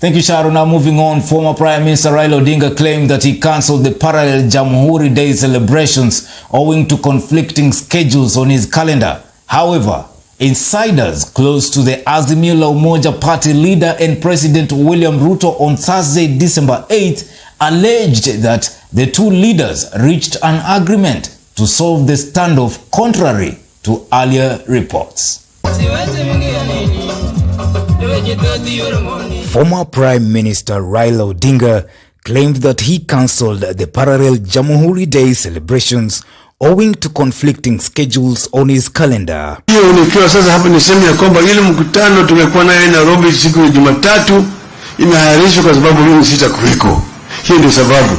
Thank you, Sharon. Now moving on, former Prime Minister Raila Odinga claimed that he cancelled the parallel Jamhuri Day celebrations owing to conflicting schedules on his calendar. However, insiders close to the Azimio la Umoja party leader and President William Ruto on Thursday, December 8th, alleged that the two leaders reached an agreement to solve the standoff contrary to earlier reports. Former Prime Minister Raila Odinga claimed that he cancelled the parallel Jamhuri Day celebrations owing to conflicting schedules on his calendar. Hiyo nikiwa sasa hapa niseme ya kwamba ile mkutano tumekuwa naye Nairobi siku ya Jumatatu imeahirishwa kwa sababu mimi sitakuweko. Hiyo ndio sababu.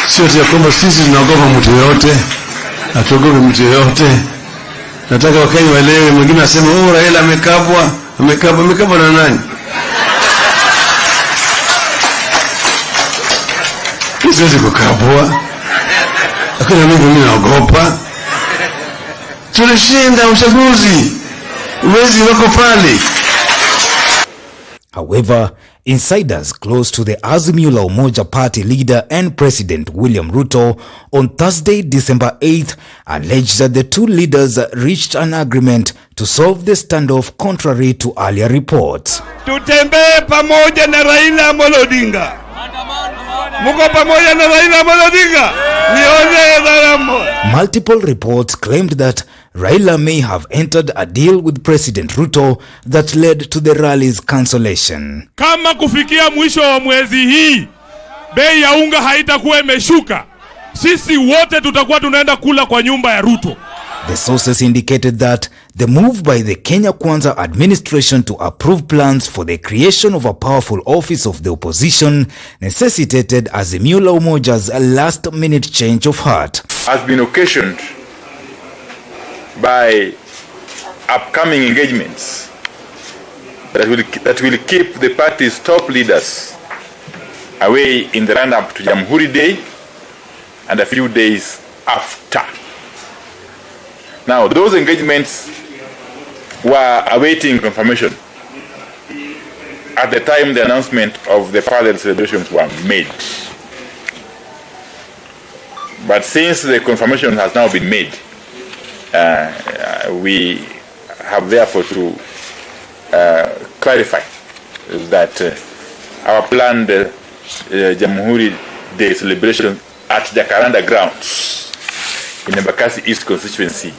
Sio ya kwamba sisi tunaogopa mtu yote, hatuogopi mtu yote. Nataka Wakenya waelewe, mwingine asema Raila amekabwa na nani? Siwezi kukabwa. Hakuna mimi naogopa. Tulishinda uchaguzi. Uwezi wako pale. However, insiders close to the Azimio la Umoja party leader and President William Ruto on Thursday, December 8th, alleged that the two leaders reached an agreement to solve the standoff contrary to earlier reports. Tutembee pamoja na Raila Amolo Odinga. Muko pamoja na Raila Amolo Odinga. Multiple reports claimed that Raila may have entered a deal with President Ruto that led to the rally's cancellation. Kama kufikia mwisho wa mwezi hii, bei ya unga haitakuwa imeshuka, sisi wote tutakuwa tunaenda kula kwa nyumba ya Ruto. The sources indicated that the move by the Kenya Kwanza administration to approve plans for the creation of a powerful office of the opposition necessitated Azimio la Umoja's last-minute change of heart. Has been occasioned by upcoming engagements that will keep the party's top leaders away in the run-up to Jamhuri Day and a few days after. Now, those engagements were awaiting confirmation at the time the announcement of the parallel celebrations were made. But since the confirmation has now been made, we have therefore to clarify that our planned Jamhuri Day celebration at Jacaranda grounds in Embakasi East constituency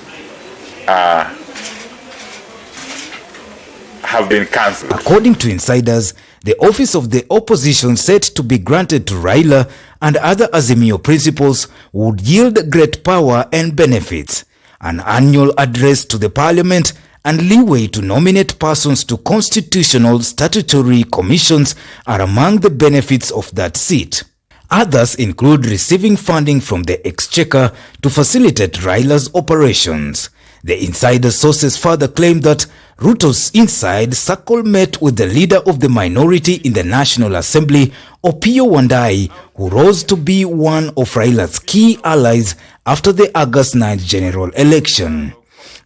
have been cancelled. According to insiders, the office of the opposition set to be granted to Raila and other Azimio principals would yield great power and benefits, an annual address to the parliament and leeway to nominate persons to constitutional statutory commissions are among the benefits of that seat. Others include receiving funding from the exchequer to facilitate Raila's operations. The insider sources further claim that Ruto's inside circle met with the leader of the minority in the National Assembly, Opiyo Wandayi, who rose to be one of Raila's key allies after the August 9th general election.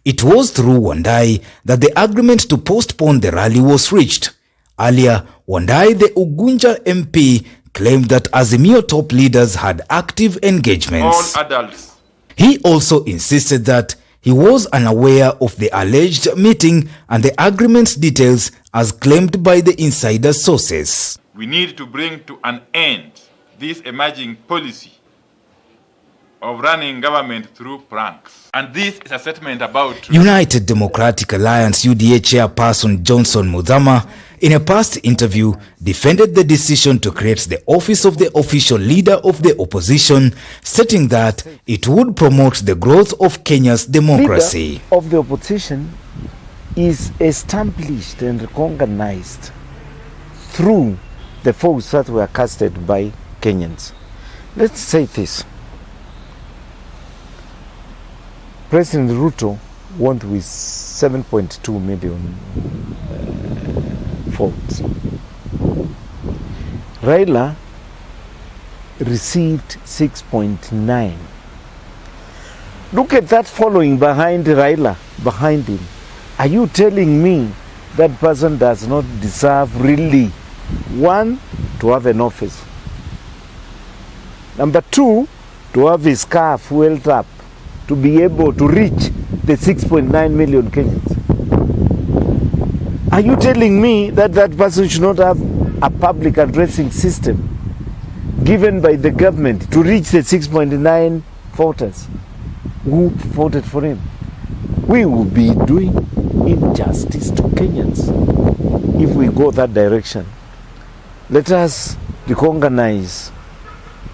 It was through Wandayi that the agreement to postpone the rally was reached. Earlier, Wandayi, the Ugunja MP, claimed that Azimio top leaders had active engagements. All adults. He also insisted that he was unaware of the alleged meeting and the agreement's details as claimed by the insider sources. We need to bring to an end this emerging policy of running government through pranks. And this is a statement about United Democratic Alliance UDA chairperson Johnson Muthama, in a past interview, defended the decision to create the office of the official leader of the opposition, stating that it would promote the growth of Kenya's democracy. Leader of the opposition is established and recognized through the votes that were casted by Kenyans. Let's say this. President Ruto won with 7.2 million votes. Raila received 6.9. Look at that following behind Raila, behind him. Are you telling me that person does not deserve really One, to have an office. Number two, to have his car fueled up to be able to reach the 6.9 million Kenyans. Are you telling me that that person should not have a public addressing system given by the government to reach the 6.9 voters who voted for him? We will be doing injustice to Kenyans if we go that direction. Let us recognize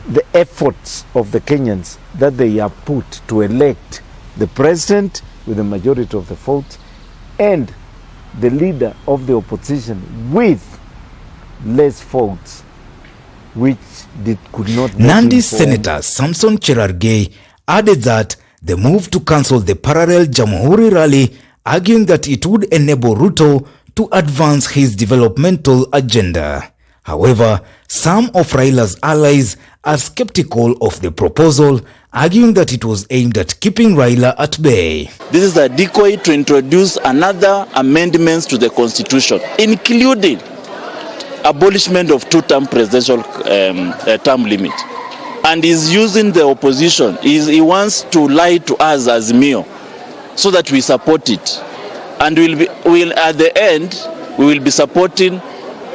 the efforts of the Kenyans that they have put to elect the president with a majority of the votes and the leader of the opposition with less votes, which could not. Nandi Senator Samson Cherargei added that the move to cancel the parallel Jamhuri rally, arguing that it would enable Ruto to advance his developmental agenda. However, some of Raila's allies are skeptical of the proposal, arguing that it was aimed at keeping Raila at bay. This is a decoy to introduce another amendments to the constitution, including abolishment of two-term presidential term limit. And is using the opposition. He wants to lie to us as Mio so that we support it. And we'll at the end, we will be supporting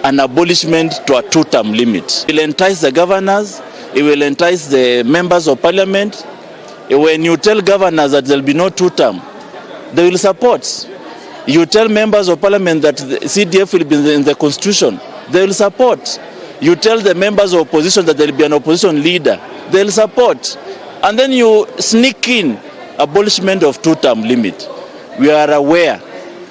an abolishment to a two-term limit. It will entice the governors, it will entice the members of parliament. When you tell governors that there will be no two-term, they will support. You tell members of parliament that the CDF will be in the constitution, they will support. You tell the members of opposition that there will be an opposition leader, they will support. And then you sneak in abolishment of two-term limit. We are aware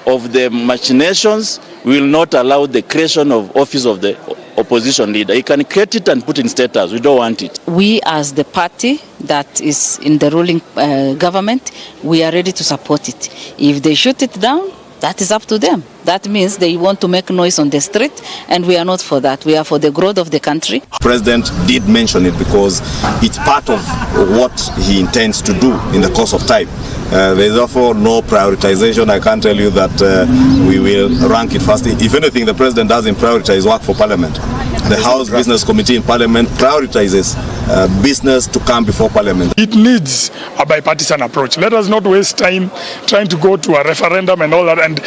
of the machinations. We will not allow the creation of office of the opposition leader. He can create it and put in status. We don't want it. We as the party that is in the ruling government, we are ready to support it. If they shoot it down, that is up to them. That means they want to make noise on the street, and we are not for that. We are for the growth of the country. The President did mention it because it's part of what he intends to do in the course of time. There is therefore no prioritization. I can't tell you that we will rank it first. If anything, the President doesn't prioritize work for Parliament. The House Business Committee in Parliament prioritizes business to come before Parliament. It needs a bipartisan approach. Let us not waste time trying to go to a referendum and all that. And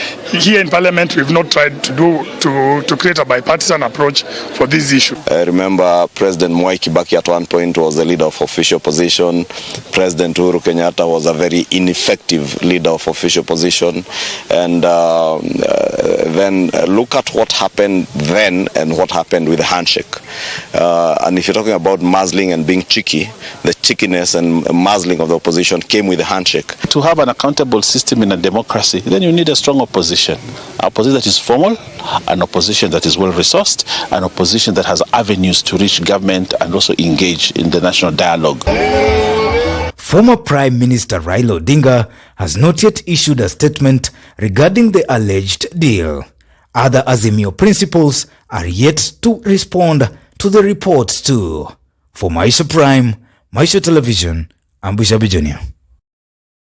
here in Parliament, we've not tried to create a bipartisan approach for this issue. I remember President Mwai Kibaki at one point was the leader of official opposition. President Uhuru Kenyatta was a very ineffective leader of official opposition. And then look at what happened then and what happened with the handshake. And if you're talking about muzzling and being cheeky, the cheekiness and muzzling of the opposition came with the handshake. To have an accountable system in a democracy, then you need a strong opposition. An opposition that is formal, an opposition that is well-resourced, an opposition that has avenues to reach government and also engage in the national dialogue. Former Prime Minister Raila Odinga has not yet issued a statement regarding the alleged deal. Other Azimio principals are yet to respond to the reports too. For Maisha Prime, Maisha Television, I'm Bishabi Jr.